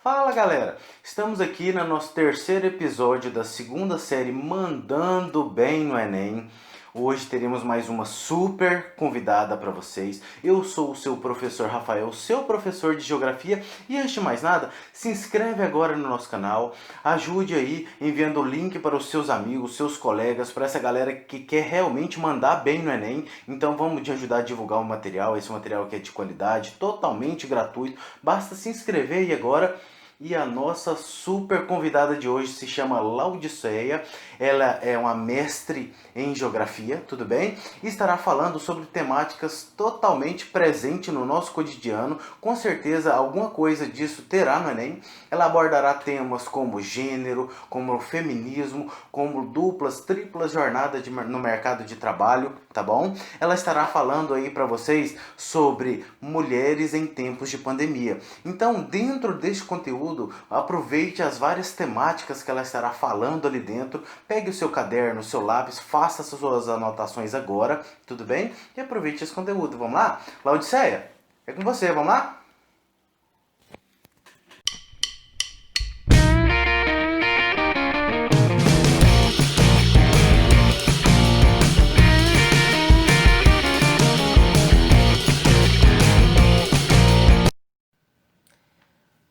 Fala galera, estamos aqui no nosso terceiro episódio da segunda série Mandando Bem no Enem. Hoje teremos mais uma super convidada para vocês. Eu sou o seu professor Rafael, seu professor de Geografia. E antes de mais nada, se inscreve agora no nosso canal. Ajude aí enviando o link para os seus amigos, seus colegas, para essa galera que quer realmente mandar bem no Enem. Então vamos te ajudar a divulgar o material. Esse material aqui é de qualidade, totalmente gratuito. Basta se inscrever aí agora. E a nossa super convidada de hoje se chama Laodiceia. Ela é uma mestre em geografia, tudo bem? E estará falando sobre temáticas totalmente presentes no nosso cotidiano. Com certeza alguma coisa disso terá no Enem. Ela abordará temas como gênero, como feminismo, como duplas, triplas jornadas no mercado de trabalho, tá bom? Ela estará falando aí para vocês sobre mulheres em tempos de pandemia. Então, dentro deste conteúdo, aproveite as várias temáticas que ela estará falando ali dentro. Pegue o seu caderno, o seu lápis, faça as suas anotações agora, tudo bem? E aproveite esse conteúdo. Vamos lá? Laodiceia, é com você, vamos lá?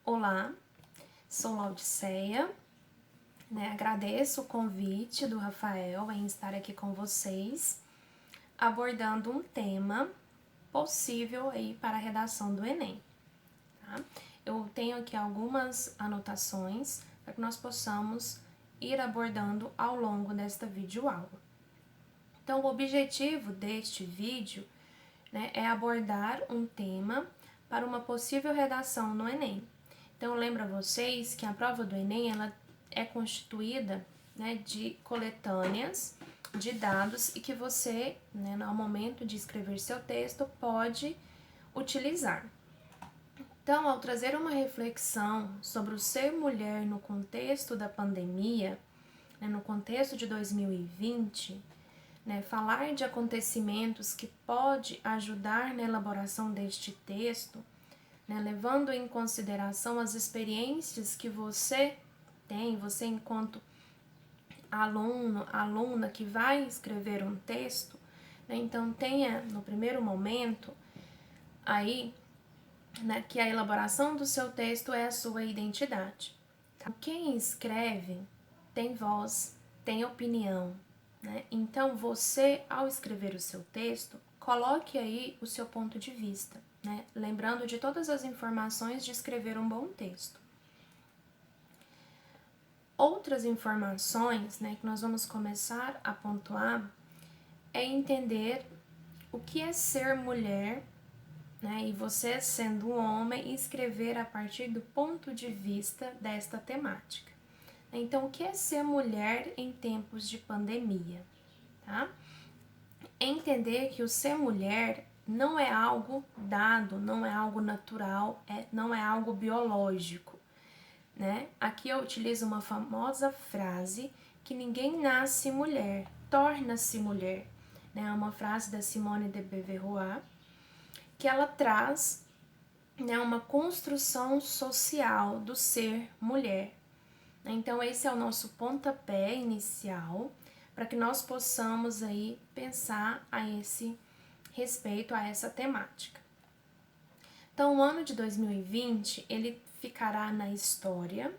Olá, sou Laodiceia, agradeço o convite do Rafael em estar aqui com vocês, abordando um tema possível aí para a redação do Enem. Tá? Eu tenho aqui algumas anotações para que nós possamos ir abordando ao longo desta videoaula. Então, o objetivo deste vídeo é abordar um tema para uma possível redação no Enem. Então, eu lembro a vocês que a prova do Enem ela é constituída de coletâneas de dados e que você, no momento de escrever seu texto, pode utilizar. Então, ao trazer uma reflexão sobre o ser mulher no contexto da pandemia, no contexto de 2020, falar de acontecimentos que pode ajudar na elaboração deste texto, levando em consideração as experiências que você tem, você enquanto aluno, aluna que vai escrever um texto, então tenha no primeiro momento aí que a elaboração do seu texto é a sua identidade. Quem escreve tem voz, tem opinião, então você, ao escrever o seu texto, coloque aí o seu ponto de vista, lembrando de todas as informações de escrever um bom texto. Outras informações que nós vamos começar a pontuar é entender o que é ser mulher, e você sendo um homem escrever a partir do ponto de vista desta temática. Então, o que é ser mulher em tempos de pandemia? Tá? Entender que o ser mulher não é algo dado, não é algo natural, não é algo biológico. Aqui eu utilizo uma famosa frase que ninguém nasce mulher, torna-se mulher. É uma frase da Simone de Beauvoir, que ela traz uma construção social do ser mulher. Então, esse é o nosso pontapé inicial para que nós possamos aí pensar a esse respeito, a essa temática. Então, o ano de 2020, ele ficará na história,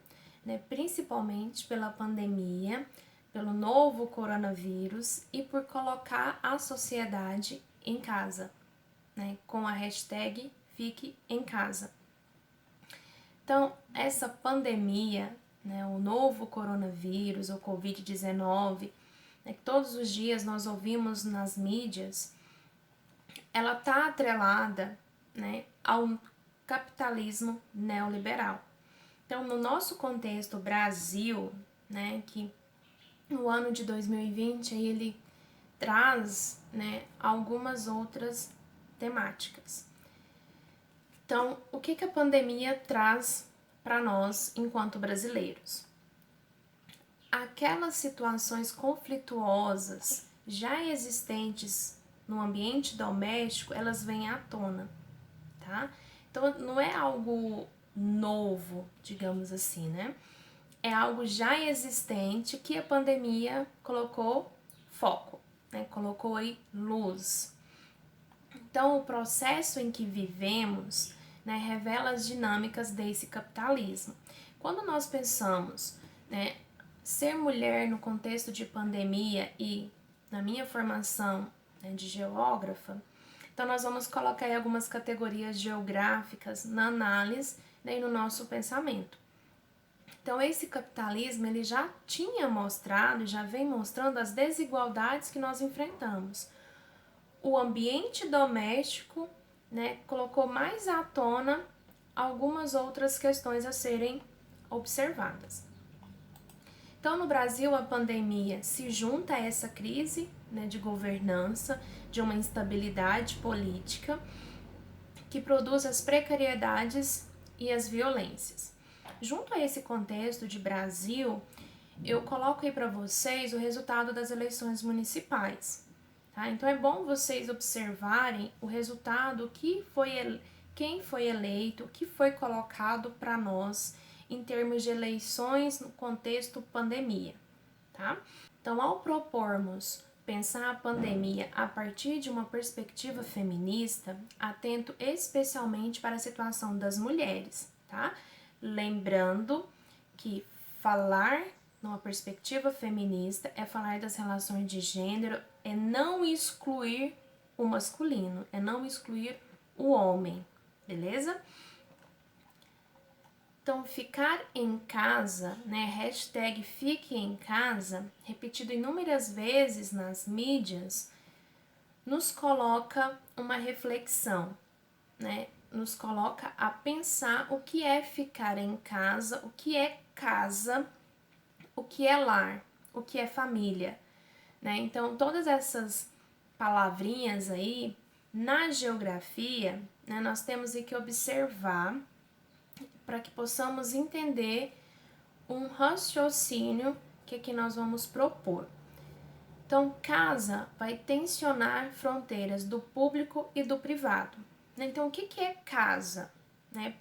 principalmente pela pandemia, pelo novo coronavírus e por colocar a sociedade em casa, com a hashtag Fique em Casa. Então, essa pandemia, o novo coronavírus, o Covid-19, que todos os dias nós ouvimos nas mídias, ela está atrelada ao capitalismo neoliberal. Então, no nosso contexto Brasil, que no ano de 2020 ele traz algumas outras temáticas. Então, o que a pandemia traz para nós enquanto brasileiros? Aquelas situações conflituosas já existentes no ambiente doméstico, elas vêm à tona, tá? Então, não é algo novo, digamos assim, né? É algo já existente que a pandemia colocou foco, né? Colocou aí luz. Então, o processo em que vivemos, né, revela as dinâmicas desse capitalismo. Quando nós pensamos, né, ser mulher no contexto de pandemia e na minha formação, né, de geógrafa, então nós vamos colocar aí algumas categorias geográficas na análise, né, e no nosso pensamento. Então esse capitalismo ele já tinha mostrado, já vem mostrando as desigualdades que nós enfrentamos. O ambiente doméstico, né, colocou mais à tona algumas outras questões a serem observadas. Então, no Brasil, a pandemia se junta a essa crise, né, de governança, de uma instabilidade política, que produz as precariedades e as violências. Junto a esse contexto de Brasil, eu coloco aí para vocês o resultado das eleições municipais. Tá? Então é bom vocês observarem o resultado, quem foi eleito, o que foi colocado para nós em termos de eleições no contexto pandemia. Tá? Então, ao propormos pensar a pandemia a partir de uma perspectiva feminista, atento especialmente para a situação das mulheres, tá? Lembrando que falar numa perspectiva feminista é falar das relações de gênero, é não excluir o masculino, é não excluir o homem, beleza? Então, ficar em casa, né, hashtag fique em casa, repetido inúmeras vezes nas mídias, nos coloca uma reflexão, né, nos coloca a pensar o que é ficar em casa, o que é casa, o que é lar, o que é família, né? Então, todas essas palavrinhas aí, na geografia, né, nós temos que observar para que possamos entender um raciocínio que aqui nós vamos propor. Então, casa vai tensionar fronteiras do público e do privado. Então, o que é casa?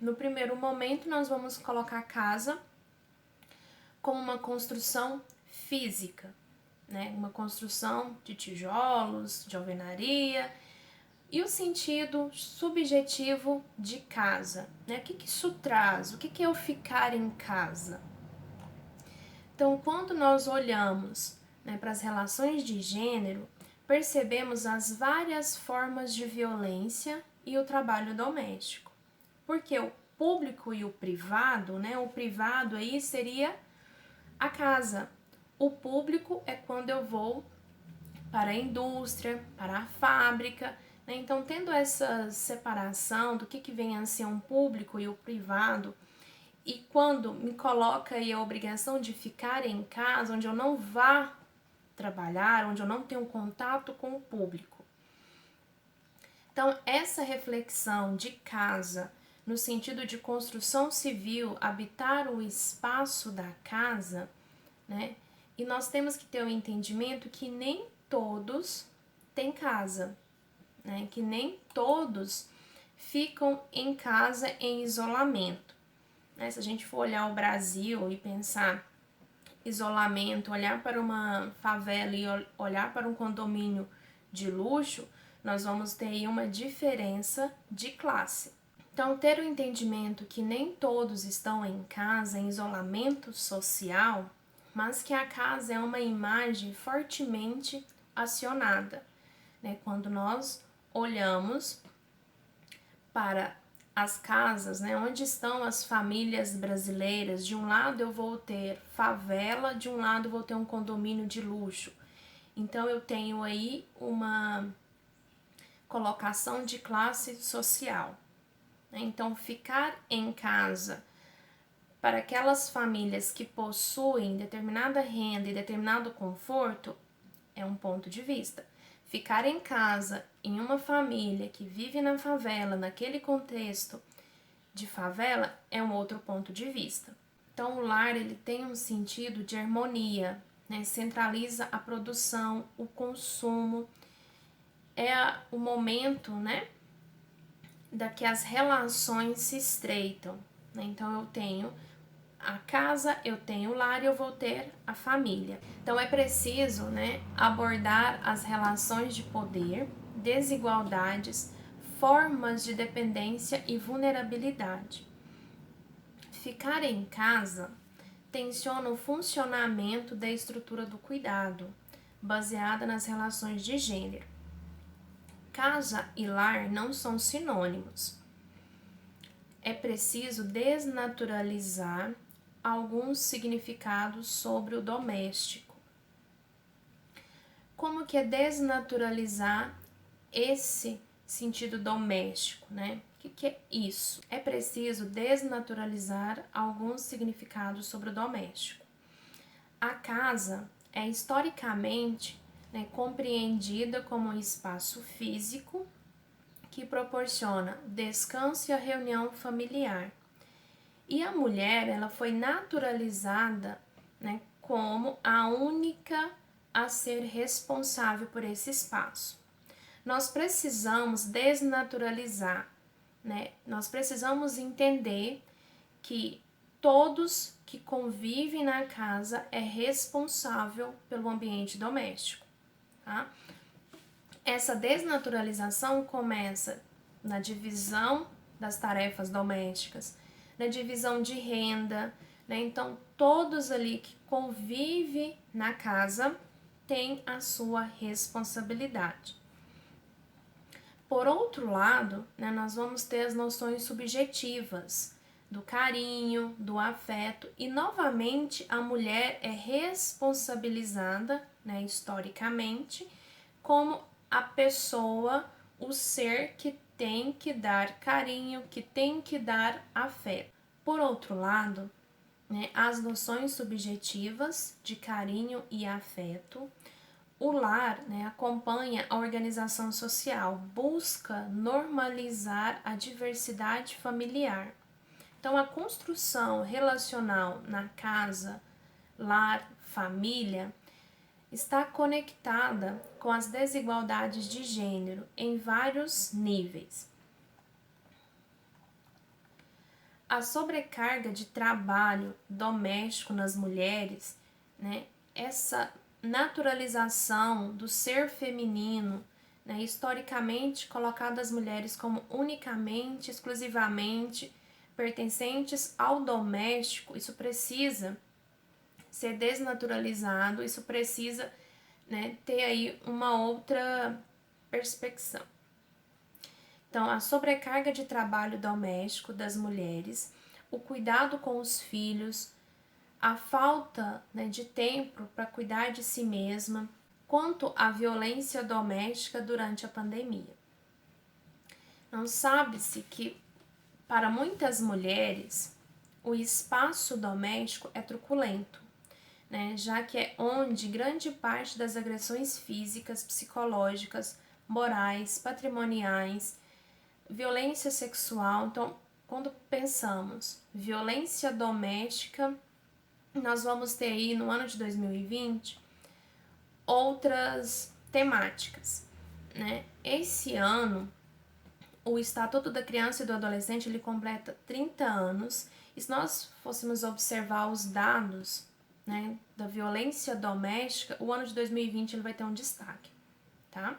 No primeiro momento, nós vamos colocar casa como uma construção física, uma construção de tijolos, de alvenaria. E o sentido subjetivo de casa, né? O que isso traz? O que é o ficar em casa? Então, quando nós olhamos, né, para as relações de gênero, percebemos as várias formas de violência e o trabalho doméstico. Porque o público e o privado, né? O privado aí seria a casa. O público é quando eu vou para a indústria, para a fábrica. Então, tendo essa separação do que vem a ser um público e o privado, e quando me coloca aí a obrigação de ficar em casa, onde eu não vá trabalhar, onde eu não tenho contato com o público. Então, essa reflexão de casa, no sentido de construção civil, habitar o espaço da casa, né? E nós temos que ter o entendimento que nem todos têm casa, né? Que nem todos ficam em casa em isolamento. Se a gente for olhar o Brasil e pensar isolamento, olhar para uma favela e olhar para um condomínio de luxo, nós vamos ter aí uma diferença de classe. Então, ter o entendimento que nem todos estão em casa, em isolamento social, mas que a casa é uma imagem fortemente acionada, né? Quando nós olhamos para as casas, né, onde estão as famílias brasileiras, de um lado eu vou ter favela, de um lado eu vou ter um condomínio de luxo. Então, eu tenho aí uma colocação de classe social. Então, ficar em casa para aquelas famílias que possuem determinada renda e determinado conforto é um ponto de vista. Ficar em casa em uma família que vive na favela, naquele contexto de favela, é um outro ponto de vista. Então, o lar ele tem um sentido de harmonia, né? Centraliza a produção, o consumo, é o momento, né, da que as relações se estreitam. né? Então eu tenho a casa, eu tenho o lar e eu vou ter a família. Então é preciso, né, abordar as relações de poder, desigualdades, formas de dependência e vulnerabilidade. Ficar em casa tensiona o funcionamento da estrutura do cuidado, baseada nas relações de gênero. Casa e lar não são sinônimos. É preciso desnaturalizar alguns significados sobre o doméstico. Como que é desnaturalizar esse sentido doméstico, né? O que é isso? É preciso desnaturalizar alguns significados sobre o doméstico. A casa é historicamente, né, compreendida como um espaço físico que proporciona descanso e a reunião familiar. E a mulher, ela foi naturalizada, né, como a única a ser responsável por esse espaço. Nós precisamos desnaturalizar, né? Nós precisamos entender que todos que convivem na casa é responsável pelo ambiente doméstico, tá? Essa desnaturalização começa na divisão das tarefas domésticas, na divisão de renda, né? Então, todos ali que convivem na casa têm a sua responsabilidade. Por outro lado, né, nós vamos ter as noções subjetivas do carinho, do afeto, e novamente a mulher é responsabilizada, né, historicamente, como a pessoa, o ser que tem que dar carinho, que tem que dar afeto. Por outro lado, né, as noções subjetivas de carinho e afeto. O lar, né, acompanha a organização social, busca normalizar a diversidade familiar. Então, a construção relacional na casa, lar, família, está conectada com as desigualdades de gênero em vários níveis. A sobrecarga de trabalho doméstico nas mulheres, né, essa naturalização do ser feminino, né, historicamente colocado as mulheres como unicamente, exclusivamente pertencentes ao doméstico, isso precisa ser desnaturalizado, isso precisa, né, ter aí uma outra perspectiva. Então, a sobrecarga de trabalho doméstico das mulheres, o cuidado com os filhos, a falta, né, de tempo para cuidar de si mesma, quanto à violência doméstica durante a pandemia. Não sabe-se que, para muitas mulheres, o espaço doméstico é truculento, né, já que é onde grande parte das agressões físicas, psicológicas, morais, patrimoniais, violência sexual. Então, quando pensamos violência doméstica, nós vamos ter aí no ano de 2020 outras temáticas, né? Esse ano, o Estatuto da Criança e do Adolescente ele completa 30 anos, e se nós fôssemos observar os dados, né, da violência doméstica, o ano de 2020 ele vai ter um destaque, tá?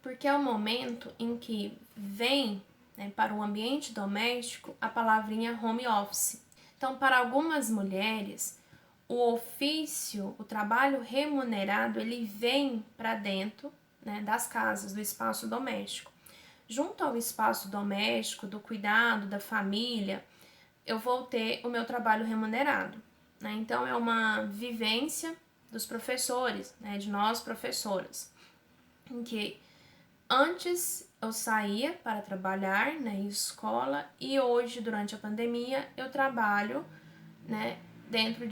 Porque é o momento em que vem, né, para o ambiente doméstico a palavrinha home office. Então, para algumas mulheres, o ofício, o trabalho remunerado, ele vem para dentro, né, das casas, do espaço doméstico. Junto ao espaço doméstico, do cuidado, da família, eu vou ter o meu trabalho remunerado, né? Então, é uma vivência dos professores, né, de nós professoras, em que antes eu saía para trabalhar, né, em escola, e hoje, durante a pandemia, eu trabalho, né, dentro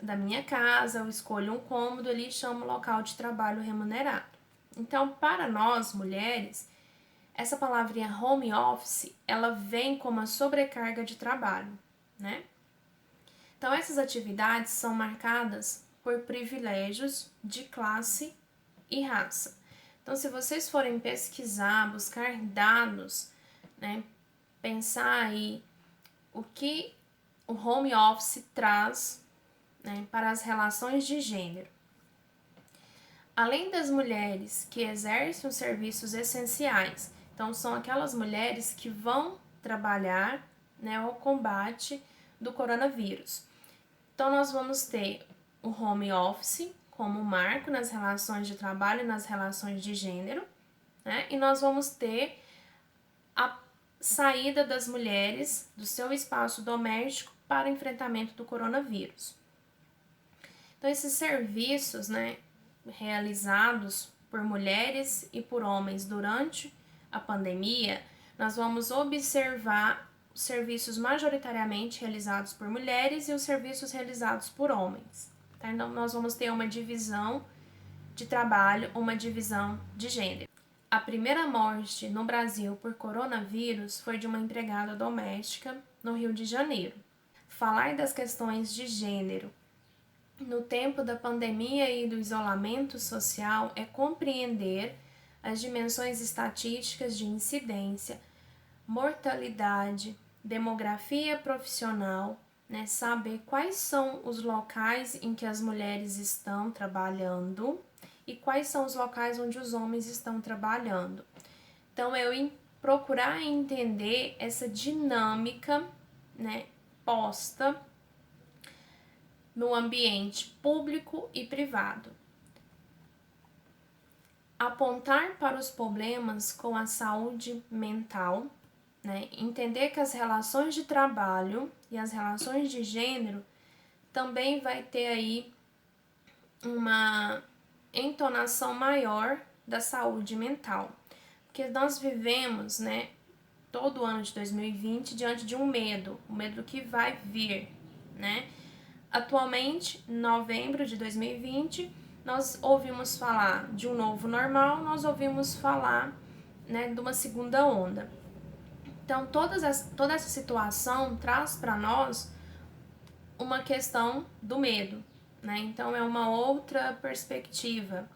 da minha casa, eu escolho um cômodo ali e chamo local de trabalho remunerado. Então, para nós, mulheres, essa palavrinha home office, ela vem com uma sobrecarga de trabalho, né? Então, essas atividades são marcadas por privilégios de classe e raça. Então, se vocês forem pesquisar, buscar dados, né, pensar aí o que o home office traz, né, para as relações de gênero. Além das mulheres que exercem os serviços essenciais, então são aquelas mulheres que vão trabalhar, né, ao combate do coronavírus. Então nós vamos ter o home office como marco nas relações de trabalho e nas relações de gênero, né? E nós vamos ter a saída das mulheres do seu espaço doméstico para o enfrentamento do coronavírus. Então esses serviços, né, realizados por mulheres e por homens durante a pandemia, nós vamos observar os serviços majoritariamente realizados por mulheres e os serviços realizados por homens. Tá? Então, nós vamos ter uma divisão de trabalho, uma divisão de gênero. A primeira morte no Brasil por coronavírus foi de uma empregada doméstica no Rio de Janeiro. Falar das questões de gênero no tempo da pandemia e do isolamento social é compreender as dimensões estatísticas de incidência, mortalidade, demografia profissional, né, saber quais são os locais em que as mulheres estão trabalhando e quais são os locais onde os homens estão trabalhando. Então, eu procurar entender essa dinâmica, né, posta no ambiente público e privado. Apontar para os problemas com a saúde mental, né? Entender que as relações de trabalho e as relações de gênero também vai ter aí uma entonação maior da saúde mental. Porque nós vivemos, né, todo o ano de 2020 diante de um medo, o medo do que vai vir, né? Atualmente, em novembro de 2020, nós ouvimos falar de um novo normal, nós ouvimos falar, né, de uma segunda onda. Então, toda essa situação traz para nós uma questão do medo, né? Então, é uma outra perspectiva.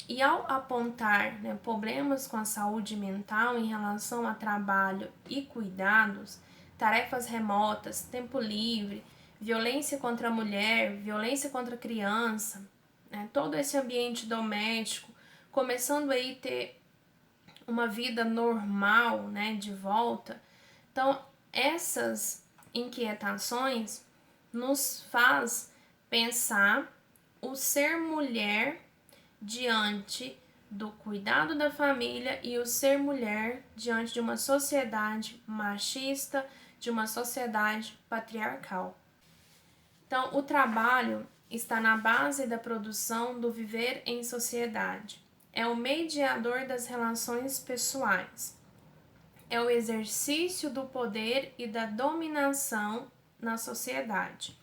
E ao apontar, né, problemas com a saúde mental em relação a trabalho e cuidados, tarefas remotas, tempo livre, violência contra a mulher, violência contra a criança, né, todo esse ambiente doméstico, começando aí a ter uma vida normal, né, de volta. Então, essas inquietações nos faz pensar o ser mulher diante do cuidado da família e o ser mulher diante de uma sociedade machista, de uma sociedade patriarcal. Então, o trabalho está na base da produção do viver em sociedade. É o mediador das relações pessoais. É o exercício do poder e da dominação na sociedade.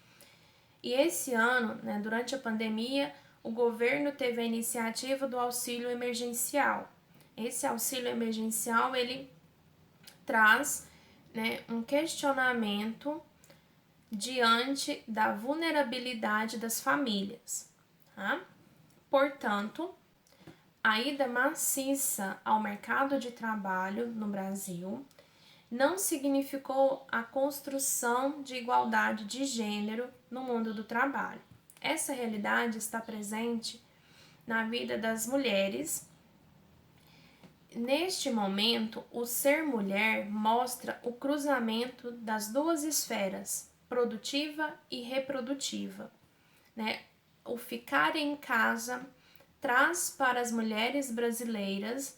E esse ano, né, durante a pandemia, o governo teve a iniciativa do auxílio emergencial. Esse auxílio emergencial, ele traz, né, um questionamento diante da vulnerabilidade das famílias. Tá? Portanto, a ida maciça ao mercado de trabalho no Brasil não significou a construção de igualdade de gênero no mundo do trabalho. Essa realidade está presente na vida das mulheres. Neste momento, o ser mulher mostra o cruzamento das duas esferas, produtiva e reprodutiva, né? O ficar em casa traz para as mulheres brasileiras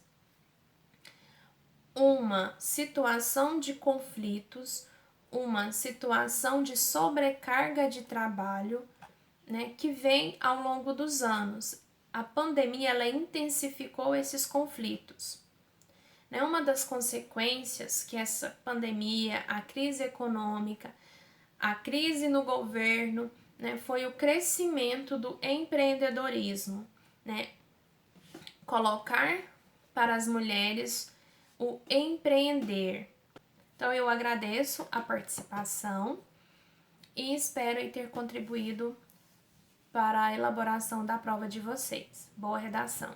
uma situação de conflitos, uma situação de sobrecarga de trabalho, né, que vem ao longo dos anos. A pandemia ela intensificou esses conflitos. Né? Uma das consequências que essa pandemia, a crise econômica, a crise no governo, né, foi o crescimento do empreendedorismo, né? Colocar para as mulheres o empreender. Então, eu agradeço a participação e espero ter contribuído para a elaboração da prova de vocês. Boa redação!